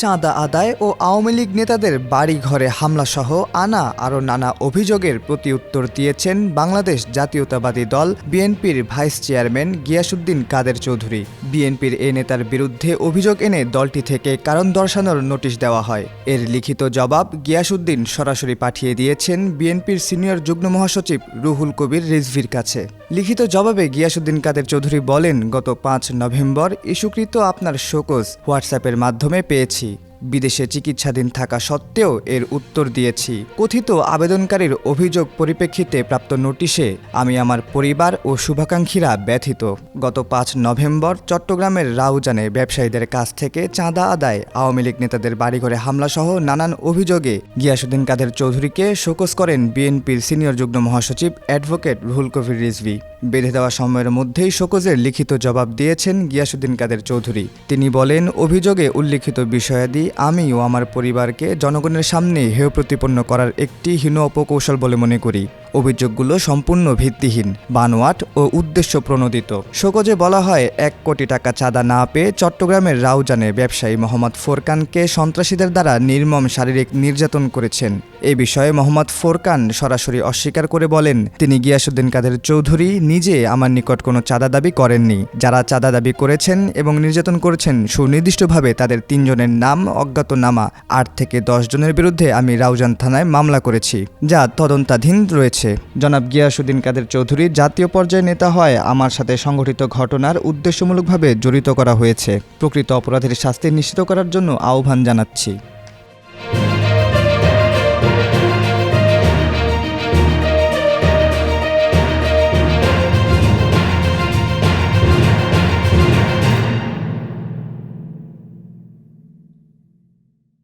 চাঁদা আদায় ও আওয়ামী লীগ নেতাদের বাড়ি ঘরে হামলাসহ আরও নানা অভিযোগের প্রতি উত্তর দিয়েছেন বাংলাদেশ জাতীয়তাবাদী দল বিএনপির ভাইস চেয়ারম্যান গিয়াসউদ্দিন কাদের চৌধুরী। বিএনপির এ নেতার বিরুদ্ধে অভিযোগ এনে দলটি থেকে কারণ দর্শানোর নোটিশ দেওয়া হয়। এর লিখিত জবাব গিয়াসউদ্দিন সরাসরি পাঠিয়ে দিয়েছেন বিএনপির সিনিয়র যুগ্ম মহাসচিব রুহুল কবির রিজভীর কাছে। লিখিত জবাবে গিয়াসউদ্দিন কাদের চৌধুরী বলেন, গত ৫ নভেম্বর ইস্যুকৃত আপনার শোকজ হোয়াটসঅ্যাপের মাধ্যমে পেয়েছি। বিদেশে চিকিৎসাধীন থাকা সত্ত্বেও এর উত্তর দিয়েছি। কথিত আবেদনকারীর অভিযোগ পরিপ্রেক্ষিতে প্রাপ্ত নোটিশে আমি আমার পরিবার ও শুভাকাঙ্ক্ষীরা ব্যথিত। গত ৫ নভেম্বর চট্টগ্রামের রাউজানে ব্যবসায়ীদের কাছ থেকে চাঁদা আদায়, আওয়ামী লীগ নেতাদের বাড়িঘরে হামলাসহ নানান অভিযোগে গিয়াসউদ্দিন কাদের চৌধুরীকে শোকজ করেন বিএনপির সিনিয়র যুগ্ম মহাসচিব অ্যাডভোকেট রুহুল কবির রিজভী। বেঁধে দেওয়া সময়ের মধ্যেই শোকজের লিখিত জবাব দিয়েছেন গিয়াসউদ্দিন কাদের চৌধুরী। তিনি বলেন, অভিযোগে উল্লিখিত বিষয়াদি আমি ও আমার পরিবারকে জনগণের সামনে হেয় প্রতিপন্ন করার একটি হীন অপকৌশল বলে মনে করি। অভিযোগগুলো সম্পূর্ণ ভিত্তিহীন, বানোয়াট ও উদ্দেশ্য প্রণোদিত। শোকজে বলা হয়, ১ কোটি টাকা চাঁদা না পেয়ে চট্টগ্রামের রাউজানে ব্যবসায়ী মোহাম্মদ ফোরকানকে সন্ত্রাসীদের দ্বারা নির্মম শারীরিক নির্যাতন করেছেন। এ বিষয়ে মোহাম্মদ ফোরকান সরাসরি অস্বীকার করে বলেন, তিনি গিয়াসউদ্দিন কাদের চৌধুরী নিজে আমার নিকট কোনো চাঁদা দাবি করেননি। যারা চাঁদা দাবি করেছেন এবং নির্যাতন করেছেন সুনির্দিষ্টভাবে তাদের ৩ জনের নাম অজ্ঞাতনামা। ৮ থেকে ১০ জনের বিরুদ্ধে আমি রাউজান থানায় মামলা করেছি, যা তদন্তাধীন রয়েছে। জনাব গিয়াসউদ্দিন কাদের চৌধুরী জাতীয় পর্যায়ে নেতা হয় আমার সাথে সংঘটিত ঘটনার উদ্দেশ্যমূলকভাবে জড়িত করা হয়েছে। প্রকৃত অপরাধীর শাস্তি নিশ্চিত করার জন্য আহ্বান জানাচ্ছি।